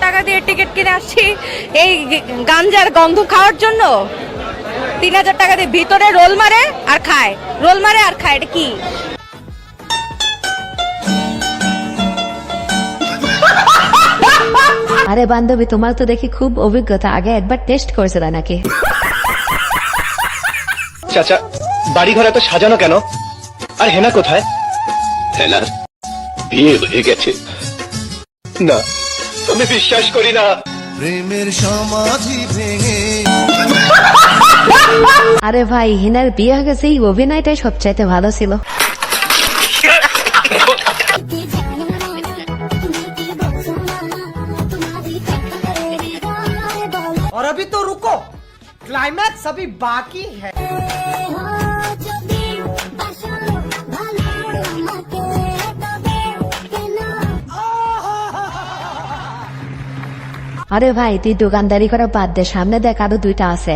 টাকা দিয়ে টিকিট কিনে আসছি এই গাঞ্জার গন্ধ খাওয়ার জন্য। 3000 টাকা দিয়ে ভিতরে রোল মারে আর খায়, রোল মারে আর খায়, এটা কি? আরে বান্ধবী, তোমার তো দেখি খুব অভিজ্ঞতা, আগে একবার টেস্ট করেছিল নাকি? চাচা, বাড়ি ঘর এত সাজানো কেন? আর হেনা কোথায়? হেনার বিয়ে হয়ে গেছে। না, আমি বিশ্বাস করি না। প্রেমের সমাধি ভেঙে। আরে ভাই, হিনার বিয়ে হয়ে গেছে, এই অভিনয়টাই সবচাইতে ভালো ছিল। और अभी तो रुको, क्लाइमैक्स अभी बाकी है। আরে ভাই, তুই দোকানদারি করা বাদ দে, সামনে দেখ আরো 2টা আছে।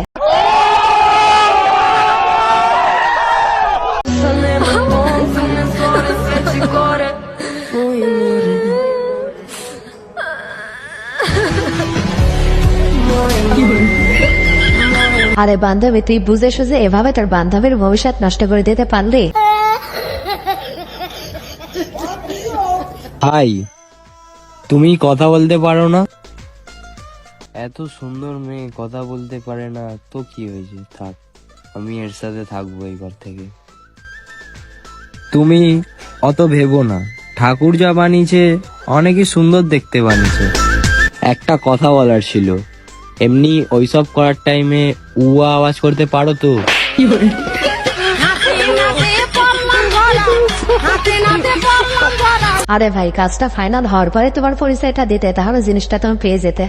আরে বান্ধবী, তুই বুঝে সুঝে এভাবে তোর বান্ধবীর ভবিষ্যৎ নষ্ট করে দিতে পারলি? ভাই, তুমি কথা বলতে পারো না? এত সুন্দর মেয়ে কথা বলতে পারে না তো কি হয়েছে, থাক, আমি এর সাথে থাকবো এই ঘর থেকে। তুমি অত ভেবো না, ঠাকুর যা বানিয়েছে অনেকই সুন্দর দেখতে বানিয়েছে। একটা কথা বলার ছিল, এমনি ওইসব করার টাইমে উয়া আওয়াজ করতে পারো তো? আরে ভাই, কাজটা ফাইনাল হওয়ার পরে তোমার পরিচয়টা দিতে, তাহলে জিনিসটা তুমি পেয়ে যেতে।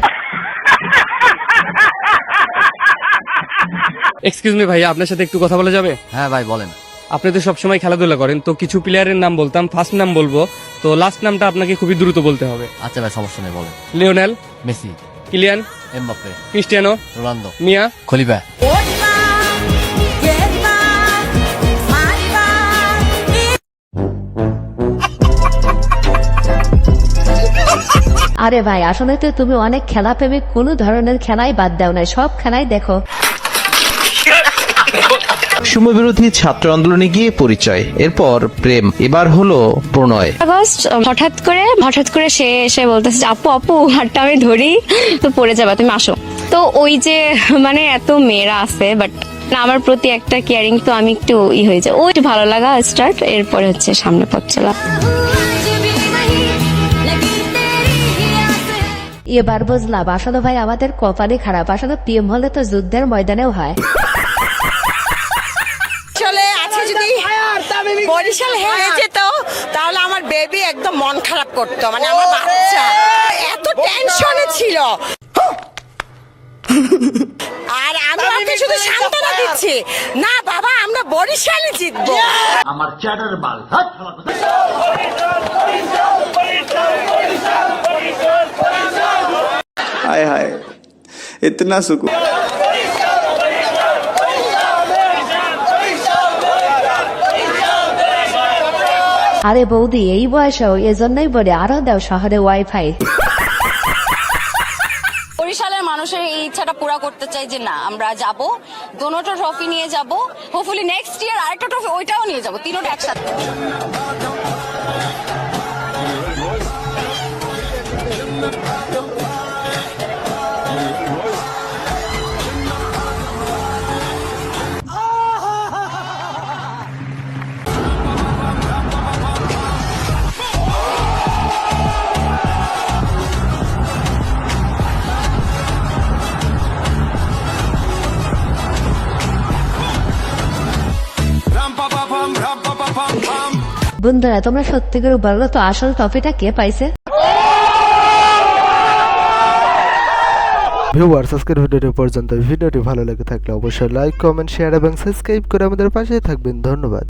এক্সকিউজ মি ভাইয়া, আপনার সাথে একটু কথা বলা যাবে? হ্যাঁ ভাই বলেন। আপনি তো সবসময় খেলাধুলা করেন, তো কিছু প্লেয়ারের নাম বলতাম, ফার্স্ট নাম বলবো, তো লাস্ট নামটা আপনাকে খুবই দ্রুত বলতে হবে। আচ্ছা ভাই, সমস্যা নেই, বলেন। Lionel Messi, Kylian Mbappe, Cristiano Ronaldo, Mia Khalifa. আরে ভাই, আসলে তো তুমি অনেক খেলা প্রেমিক, কোনো ধরনের খেলাই বাদ দাও না, সব খেলাই দেখো। সমবিরোধী ছাত্র আন্দোলনে গিয়ে পরিচয়, এরপর প্রেম, এবার হলো প্রণয়। আগস্ট হঠাৎ করে সে এসে বলতেছে যে, আপু আপু হাতটা আমি ধরি তো পড়ে যাবা, তুমি আসো। তো ওই যে মানে এত মেয়েরা আছে, বাট না, আমার প্রতি একটা কেয়ারিং, তো আমি একটু হয়ে যায়, ওই ভালো লাগা স্টার্ট, এরপরে হচ্ছে সামনে পথ চলা। এবার বুঝলাম আসলে ভাই আমাদের কপালই খারাপ, আসলে প্রেম হলে তো যুদ্ধের ময়দানেও হয়। চলে আছে, যদি বরিশাল হয়ে যেত তাহলে আমার বেবি একদম মন খারাপ করতো, মানে আমার বাচ্চা এত টেনশনে ছিল। আর আমি ওকে শুধু সান্ত্বনা দিচ্ছি, না বাবা, আমরা বরিশালে জিতবো। আমার চ্যাটার বাল। हाय हाय, इतना सुकून। আরে বৌদি, এই বয়সেও এজন্যই বলে আরো দাও শহরে ওয়াইফাই। বরিশালের মানুষের এই ইচ্ছাটা পুরা করতে চাই যে না, আমরা যাব, দোনোটা ট্রফি নিয়ে যাব, হোপফুলি নেক্সট ইয়ার আরেকটা ট্রফি ওইটাও নিয়ে যাব, তিনোটা একসাথে। বন্ধুরা, তোমরা সত্যি করে বলো তো, আসল ট্রফিটা কে পাইছে? ভিউয়ার্স, আজকের ভিডিওটি পর্যন্ত। ভিডিওটি ভালো লেগে থাকলে অবশ্যই লাইক, কমেন্ট, শেয়ার এবং সাবস্ক্রাইব করে আমাদের পাশে থাকবেন। ধন্যবাদ।